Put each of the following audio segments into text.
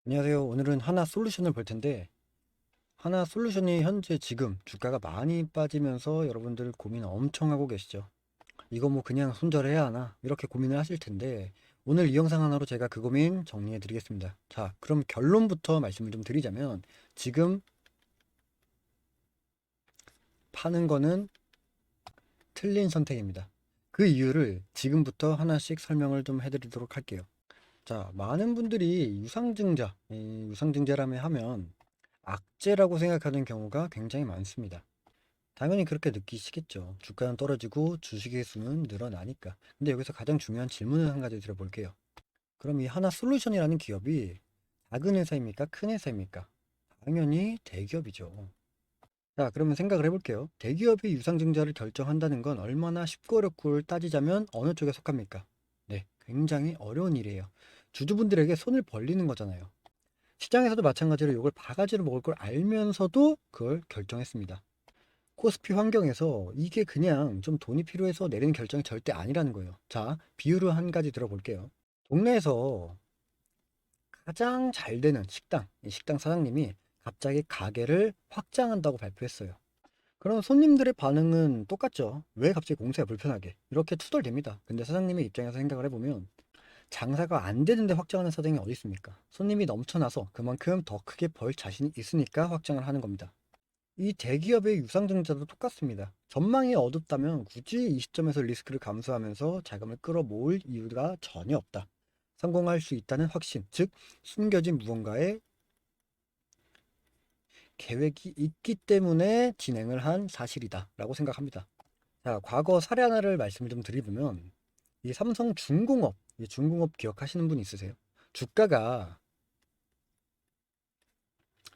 안녕하세요. 오늘은 하나솔루션을 볼 텐데, 하나솔루션이 현재 지금 주가가 많이 빠지면서 여러분들 고민 엄청 하고 계시죠. 이거 뭐 그냥 손절해야 하나? 이렇게 고민을 하실 텐데, 오늘 이 영상 하나로 제가 그 고민 정리해 드리겠습니다. 자, 그럼 결론부터 말씀을 좀 드리자면, 지금 파는 거는 틀린 선택입니다. 그 이유를 지금부터 하나씩 설명을 좀 해드리도록 할게요. 자, 많은 분들이 유상증자, 이 유상증자라며 하면 악재라고 생각하는 경우가 굉장히 많습니다. 당연히 그렇게 느끼시겠죠. 주가는 떨어지고 주식의 수는 늘어나니까. 근데 여기서 가장 중요한 질문을 한 가지 드려볼게요. 그럼 이 하나솔루션이라는 기업이 작은 회사입니까? 큰 회사입니까? 당연히 대기업이죠. 자, 그러면 생각을 해볼게요. 대기업이 유상증자를 결정한다는 건 얼마나 쉽고 어렵고를 따지자면 어느 쪽에 속합니까? 네, 굉장히 어려운 일이에요. 주주분들에게 손을 벌리는 거잖아요. 시장에서도 마찬가지로 이걸 바가지로 먹을 걸 알면서도 그걸 결정했습니다. 코스피 환경에서 이게 그냥 좀 돈이 필요해서 내리는 결정이 절대 아니라는 거예요. 자, 비유를 한 가지 들어볼게요. 동네에서 가장 잘 되는 식당, 이 식당 사장님이 갑자기 가게를 확장한다고 발표했어요. 그럼 손님들의 반응은 똑같죠. 왜 갑자기 공세가 불편하게? 이렇게 투덜댑니다. 근데 사장님의 입장에서 생각을 해보면 장사가 안 되는데 확장하는 사장이 어디 있습니까? 손님이 넘쳐나서 그만큼 더 크게 벌 자신이 있으니까 확장을 하는 겁니다. 이 대기업의 유상증자도 똑같습니다. 전망이 어둡다면 굳이 이 시점에서 리스크를 감수하면서 자금을 끌어모을 이유가 전혀 없다. 성공할 수 있다는 확신, 즉 숨겨진 무언가의 계획이 있기 때문에 진행을 한 사실이다 라고 생각합니다. 자, 과거 사례 하나를 말씀을 좀 드리면 이 삼성중공업, 이 중공업 기억하시는 분 있으세요? 주가가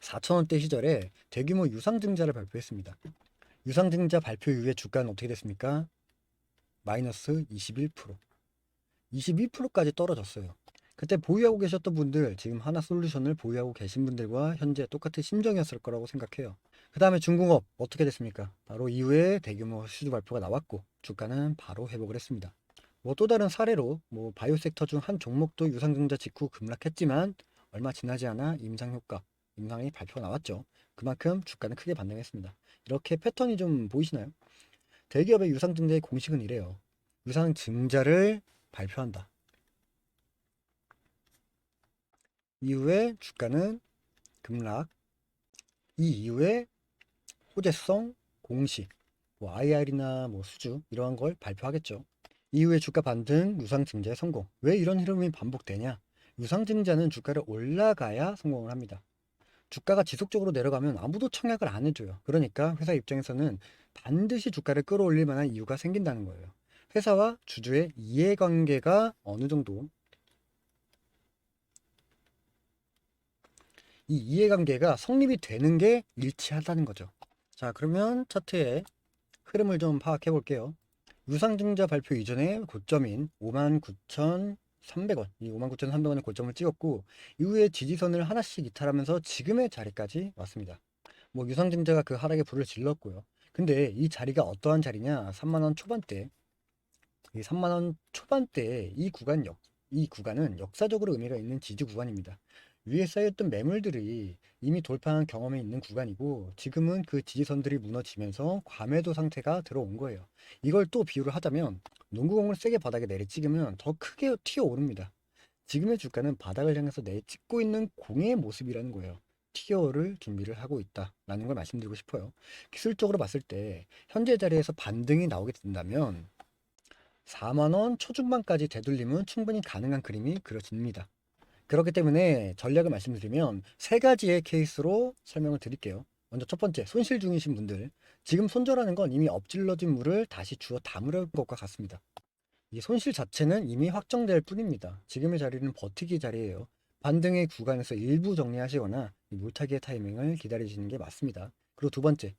4,000원대 시절에 대규모 유상증자를 발표했습니다. 유상증자 발표 이후에 주가는 어떻게 됐습니까? 마이너스 21%, 22%까지 떨어졌어요. 그때 보유하고 계셨던 분들, 지금 하나솔루션을 보유하고 계신 분들과 현재 똑같은 심정이었을 거라고 생각해요. 그 다음에 중공업 어떻게 됐습니까? 바로 이후에 대규모 수주 발표가 나왔고 주가는 바로 회복을 했습니다. 뭐 또 다른 사례로 뭐 바이오 섹터 중 한 종목도 유상증자 직후 급락했지만 얼마 지나지 않아 임상 효과, 임상의 발표가 나왔죠. 그만큼 주가는 크게 반등했습니다. 이렇게 패턴이 좀 보이시나요? 대기업의 유상증자의 공식은 이래요. 유상증자를 발표한다. 이후에 주가는 급락, 이 이후에 호재성, 공시, 뭐 IR이나 뭐 수주 이러한 걸 발표하겠죠. 이후에 주가 반등, 유상증자의 성공. 왜 이런 흐름이 반복되냐? 유상증자는 주가를 올라가야 성공을 합니다. 주가가 지속적으로 내려가면 아무도 청약을 안 해줘요. 그러니까 회사 입장에서는 반드시 주가를 끌어올릴 만한 이유가 생긴다는 거예요. 회사와 주주의 이해관계가 어느 정도, 이 이해관계가 성립이 되는 게 일치하다는 거죠. 자, 그러면 차트의 흐름을 좀 파악해 볼게요. 유상증자 발표 이전에 고점인 59,300원, 이 59,300원의 고점을 찍었고, 이후에 지지선을 하나씩 이탈하면서 지금의 자리까지 왔습니다. 뭐 유상증자가 그 하락에 불을 질렀고요. 근데 이 자리가 어떠한 자리냐? 3만원 초반대. 이 3만원 초반대 이 구간은 역사적으로 의미가 있는 지지 구간입니다. 위에 쌓였던 매물들이 이미 돌파한 경험이 있는 구간이고 지금은 그 지지선들이 무너지면서 과매도 상태가 들어온 거예요. 이걸 또 비유를 하자면 농구공을 세게 바닥에 내리찍으면 더 크게 튀어오릅니다. 지금의 주가는 바닥을 향해서 내찍고 있는 공의 모습이라는 거예요. 튀어오를 준비를 하고 있다라는 걸 말씀드리고 싶어요. 기술적으로 봤을 때 현재 자리에서 반등이 나오게 된다면 4만원 초중반까지 되돌림은 충분히 가능한 그림이 그려집니다. 그렇기 때문에 전략을 말씀드리면 세 가지의 케이스로 설명을 드릴게요. 먼저 첫 번째, 손실 중이신 분들. 지금 손절하는 건 이미 엎질러진 물을 다시 주워 담으려는 것과 같습니다. 이 손실 자체는 이미 확정될 뿐입니다. 지금의 자리는 버티기 자리예요. 반등의 구간에서 일부 정리하시거나 물타기의 타이밍을 기다리시는 게 맞습니다. 그리고 두 번째,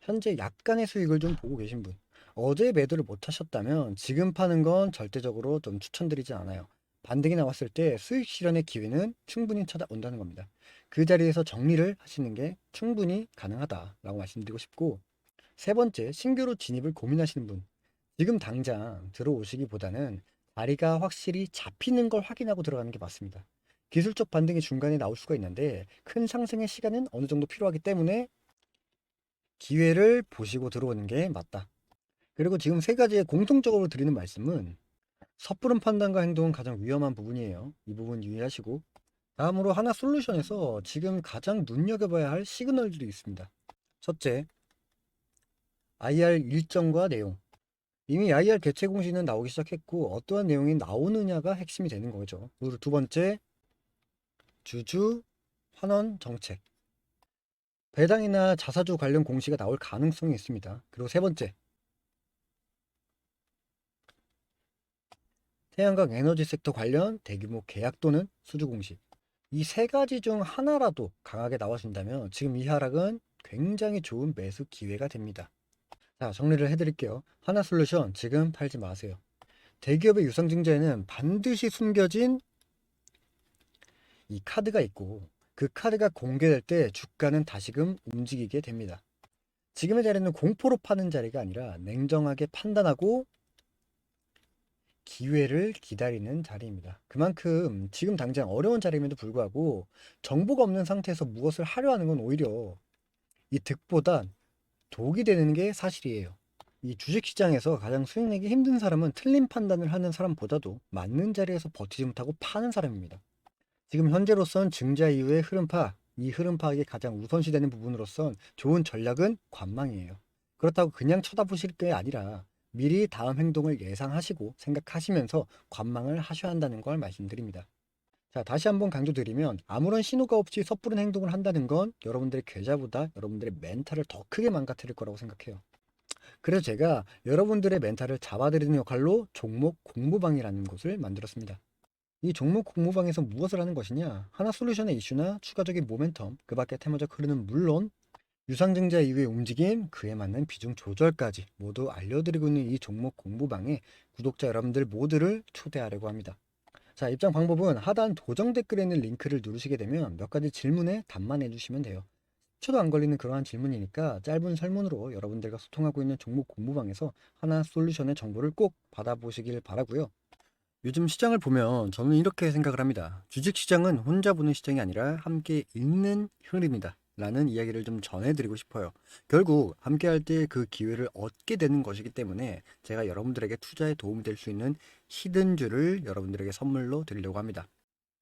현재 약간의 수익을 좀 보고 계신 분. 어제 매도를 못 하셨다면 지금 파는 건 절대적으로 좀 추천드리지 않아요. 반등이 나왔을 때 수익 실현의 기회는 충분히 찾아온다는 겁니다. 그 자리에서 정리를 하시는 게 충분히 가능하다라고 말씀드리고 싶고, 세 번째, 신규로 진입을 고민하시는 분. 지금 당장 들어오시기보다는 자리가 확실히 잡히는 걸 확인하고 들어가는 게 맞습니다. 기술적 반등이 중간에 나올 수가 있는데 큰 상승의 시간은 어느 정도 필요하기 때문에 기회를 보시고 들어오는 게 맞다. 그리고 지금 세 가지의 공통적으로 드리는 말씀은 섣부른 판단과 행동은 가장 위험한 부분이에요. 이 부분 유의하시고 다음으로 하나솔루션에서 지금 가장 눈여겨봐야 할 시그널들이 있습니다. 첫째, IR 일정과 내용. 이미 IR 개최 공시는 나오기 시작했고 어떠한 내용이 나오느냐가 핵심이 되는 거죠. 그리고 두 번째, 주주 환원 정책. 배당이나 자사주 관련 공시가 나올 가능성이 있습니다. 그리고 세 번째, 태양광 에너지 섹터 관련 대규모 계약 또는 수주 공시. 이 세 가지 중 하나라도 강하게 나와준다면 지금 이 하락은 굉장히 좋은 매수 기회가 됩니다. 자, 정리를 해드릴게요. 하나솔루션 지금 팔지 마세요. 대기업의 유상증자에는 반드시 숨겨진 이 카드가 있고 그 카드가 공개될 때 주가는 다시금 움직이게 됩니다. 지금의 자리는 공포로 파는 자리가 아니라 냉정하게 판단하고 기회를 기다리는 자리입니다. 그만큼 지금 당장 어려운 자리임에도 불구하고 정보가 없는 상태에서 무엇을 하려 하는 건 오히려 이 득보다 독이 되는 게 사실이에요. 이 주식시장에서 가장 수익 내기 힘든 사람은 틀린 판단을 하는 사람보다도 맞는 자리에서 버티지 못하고 파는 사람입니다. 지금 현재로선 증자 이후의 흐름파, 이 흐름 파악이 가장 우선시되는 부분으로선 좋은 전략은 관망이에요. 그렇다고 그냥 쳐다보실 게 아니라 미리 다음 행동을 예상하시고 생각하시면서 관망을 하셔야 한다는 걸 말씀드립니다. 자, 다시 한번 강조드리면 아무런 신호가 없이 섣부른 행동을 한다는 건 여러분들의 계좌보다 여러분들의 멘탈을 더 크게 망가뜨릴 거라고 생각해요. 그래서 제가 여러분들의 멘탈을 잡아드리는 역할로 종목 공부방이라는 곳을 만들었습니다. 이 종목 공부방에서 무엇을 하는 것이냐? 하나솔루션의 이슈나 추가적인 모멘텀, 그 밖의 테마적 흐름은 물론 유상증자 이후의 움직임, 그에 맞는 비중 조절까지 모두 알려드리고 있는 이 종목 공부방에 구독자 여러분들 모두를 초대하려고 합니다. 자, 입장 방법은 하단 도정 댓글에 있는 링크를 누르시게 되면 몇 가지 질문에 답만 해주시면 돼요. 10초도 안 걸리는 그러한 질문이니까 짧은 설문으로 여러분들과 소통하고 있는 종목 공부방에서 하나솔루션의 정보를 꼭 받아보시길 바라고요. 요즘 시장을 보면 저는 이렇게 생각을 합니다. 주식시장은 혼자 보는 시장이 아니라 함께 읽는 흐름이다 라는 이야기를 좀 전해드리고 싶어요. 결국 함께 할 때 그 기회를 얻게 되는 것이기 때문에 제가 여러분들에게 투자에 도움이 될 수 있는 히든줄을 여러분들에게 선물로 드리려고 합니다.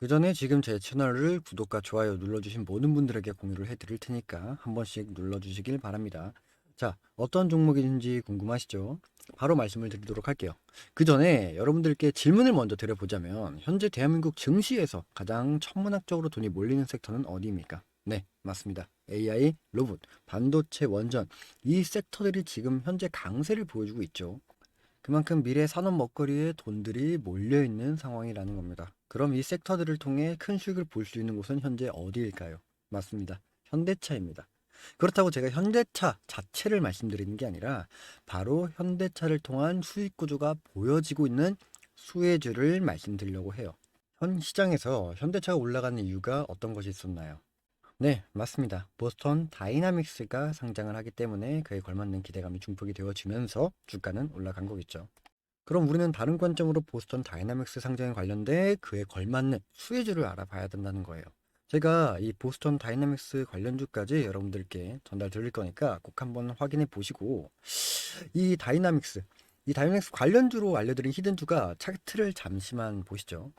그 전에 지금 제 채널을 구독과 좋아요 눌러주신 모든 분들에게 공유를 해드릴 테니까 한 번씩 눌러주시길 바랍니다. 자, 어떤 종목인지 궁금하시죠? 바로 말씀을 드리도록 할게요. 그 전에 여러분들께 질문을 먼저 드려보자면 현재 대한민국 증시에서 가장 천문학적으로 돈이 몰리는 섹터는 어디입니까? 네, 맞습니다. AI, 로봇, 반도체, 원전 이 섹터들이 지금 현재 강세를 보여주고 있죠. 그만큼 미래 산업 먹거리에 돈들이 몰려있는 상황이라는 겁니다. 그럼 이 섹터들을 통해 큰 수익을 볼 수 있는 곳은 현재 어디일까요? 맞습니다. 현대차입니다. 그렇다고 제가 현대차 자체를 말씀드리는 게 아니라 바로 현대차를 통한 수익 구조가 보여지고 있는 수혜주를 말씀드리려고 해요. 현 시장에서 현대차가 올라가는 이유가 어떤 것이 있었나요? 네, 맞습니다. 보스턴 다이나믹스가 상장을 하기 때문에 그에 걸맞는 기대감이 중폭이 되어지면서 주가는 올라간 거겠죠. 그럼 우리는 다른 관점으로 보스턴 다이나믹스 상장에 관련돼 그에 걸맞는 수혜주를 알아봐야 된다는 거예요. 제가 이 보스턴 다이나믹스 관련주까지 여러분들께 전달 드릴 거니까 꼭 한번 확인해 보시고 이 다이나믹스 관련주로 알려드린 히든주가 차트를 잠시만 보시죠.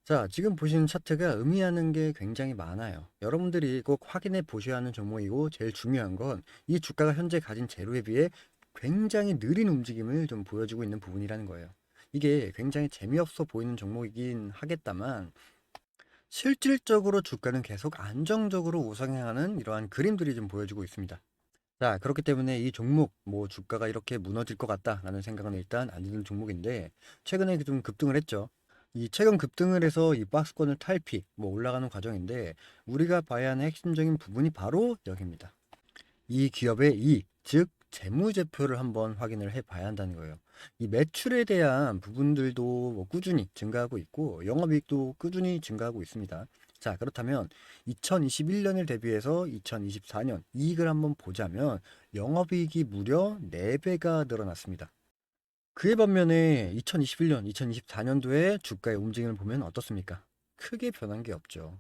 자, 지금 보시는 차트가 의미하는 게 굉장히 많아요. 여러분들이 꼭 확인해 보셔야 하는 종목이고 제일 중요한 건 이 주가가 현재 가진 재료에 비해 굉장히 느린 움직임을 좀 보여주고 있는 부분이라는 거예요. 이게 굉장히 재미없어 보이는 종목이긴 하겠다만 실질적으로 주가는 계속 안정적으로 우상향하는 이러한 그림들이 좀 보여주고 있습니다. 자, 그렇기 때문에 이 종목 뭐 주가가 이렇게 무너질 것 같다라는 생각은 일단 안 드는 종목인데 최근에 좀 급등을 했죠. 이 최근 급등을 해서 이 박스권을 탈피 뭐 올라가는 과정인데 우리가 봐야 하는 핵심적인 부분이 바로 여기입니다. 이 기업의 이익, 즉 재무제표를 한번 확인을 해 봐야 한다는 거예요. 이 매출에 대한 부분들도 뭐 꾸준히 증가하고 있고 영업이익도 꾸준히 증가하고 있습니다. 자, 그렇다면 2021년을 대비해서 2024년 이익을 한번 보자면 영업이익이 무려 4배가 늘어났습니다. 그에 반면에 2021년, 2024년도에 주가의 움직임을 보면 어떻습니까? 크게 변한 게 없죠.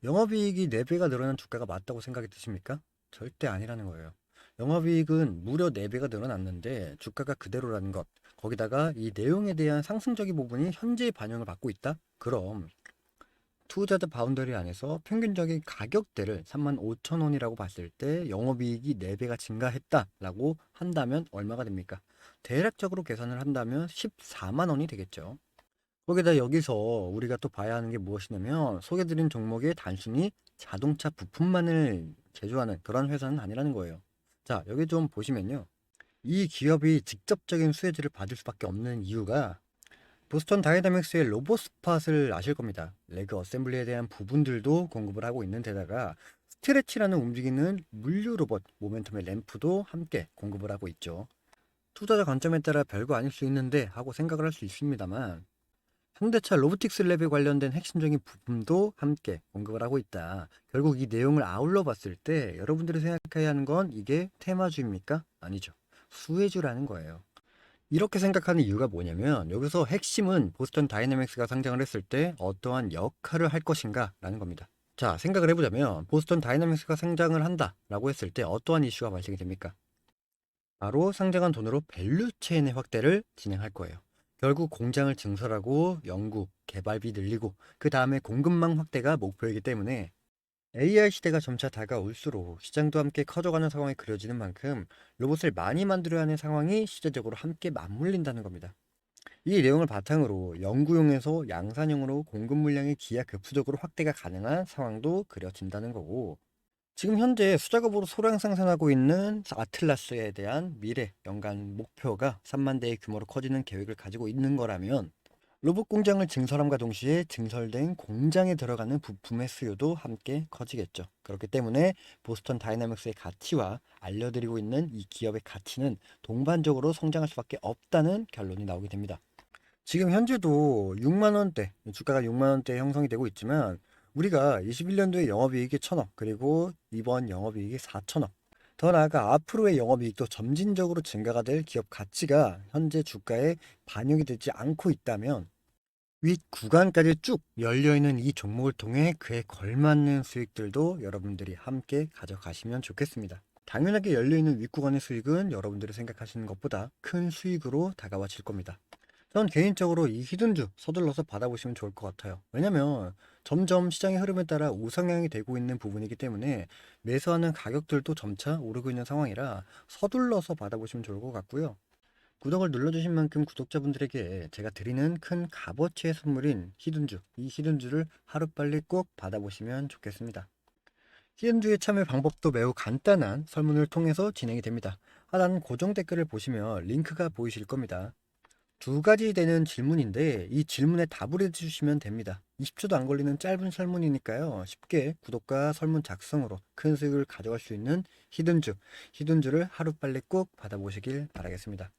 영업이익이 4배가 늘어난 주가가 맞다고 생각이 드십니까? 절대 아니라는 거예요. 영업이익은 무려 4배가 늘어났는데 주가가 그대로라는 것. 거기다가 이 내용에 대한 상승적인 부분이 현재 반영을 받고 있다? 그럼 투자자 바운더리 안에서 평균적인 가격대를 35,000원이라고 봤을 때 영업이익이 4배가 증가했다라고 한다면 얼마가 됩니까? 대략적으로 계산을 한다면 14만 원이 되겠죠. 거기다 여기서 우리가 또 봐야 하는 게 무엇이냐면 소개드린 종목에 단순히 자동차 부품만을 제조하는 그런 회사는 아니라는 거예요. 자, 여기 좀 보시면요. 이 기업이 직접적인 수혜주를 받을 수밖에 없는 이유가 보스턴 다이나믹스의 로봇 스팟을 아실 겁니다. 레그 어셈블리에 대한 부분들도 공급을 하고 있는 데다가 스트레치라는 움직이는 물류 로봇 모멘텀의 램프도 함께 공급을 하고 있죠. 투자자 관점에 따라 별거 아닐 수 있는데 하고 생각을 할 수 있습니다만 현대차 로보틱스 랩에 관련된 핵심적인 부품도 함께 공급을 하고 있다. 결국 이 내용을 아울러 봤을 때 여러분들이 생각해야 하는 건 이게 테마주입니까? 아니죠. 수혜주라는 거예요. 이렇게 생각하는 이유가 뭐냐면 여기서 핵심은 보스턴 다이내믹스가 상장을 했을 때 어떠한 역할을 할 것인가 라는 겁니다. 자, 생각을 해보자면 보스턴 다이내믹스가 상장을 한다 라고 했을 때 어떠한 이슈가 발생이 됩니까? 바로 상장한 돈으로 밸류 체인의 확대를 진행할 거예요. 결국 공장을 증설하고 연구, 개발비 늘리고 그 다음에 공급망 확대가 목표이기 때문에 AI 시대가 점차 다가올수록 시장도 함께 커져가는 상황이 그려지는 만큼 로봇을 많이 만들어야 하는 상황이 시대적으로 함께 맞물린다는 겁니다. 이 내용을 바탕으로 연구용에서 양산형으로 공급 물량이 기하급수적으로 확대가 가능한 상황도 그려진다는 거고 지금 현재 수작업으로 소량 생산하고 있는 아틀라스에 대한 미래 연간 목표가 3만 대의 규모로 커지는 계획을 가지고 있는 거라면 로봇 공장을 증설함과 동시에 증설된 공장에 들어가는 부품의 수요도 함께 커지겠죠. 그렇기 때문에 보스턴 다이나믹스의 가치와 알려드리고 있는 이 기업의 가치는 동반적으로 성장할 수밖에 없다는 결론이 나오게 됩니다. 지금 현재도 6만 원대, 주가가 6만 원대에 형성이 되고 있지만 우리가 21년도에 영업이익이 1,000억, 그리고 이번 영업이익이 4,000억. 더 나아가 앞으로의 영업이익도 점진적으로 증가가 될 기업 가치가 현재 주가에 반영이 되지 않고 있다면 윗 구간까지 쭉 열려있는 이 종목을 통해 그에 걸맞는 수익들도 여러분들이 함께 가져가시면 좋겠습니다. 당연하게 열려있는 윗구간의 수익은 여러분들이 생각하시는 것보다 큰 수익으로 다가와질 겁니다. 전 개인적으로 이 히든주 서둘러서 받아보시면 좋을 것 같아요. 왜냐면 점점 시장의 흐름에 따라 우상향이 되고 있는 부분이기 때문에 매수하는 가격들도 점차 오르고 있는 상황이라 서둘러서 받아보시면 좋을 것 같고요. 구독을 눌러주신 만큼 구독자분들에게 제가 드리는 큰 값어치의 선물인 히든주, 이 히든주를 하루빨리 꼭 받아보시면 좋겠습니다. 히든주의 참여 방법도 매우 간단한 설문을 통해서 진행이 됩니다. 하단 고정 댓글을 보시면 링크가 보이실 겁니다. 2가지 되는 질문인데 이 질문에 답을 해주시면 됩니다. 20초도 안 걸리는 짧은 설문이니까요. 쉽게 구독과 설문 작성으로 큰 수익을 가져갈 수 있는 히든주를 하루빨리 꼭 받아보시길 바라겠습니다.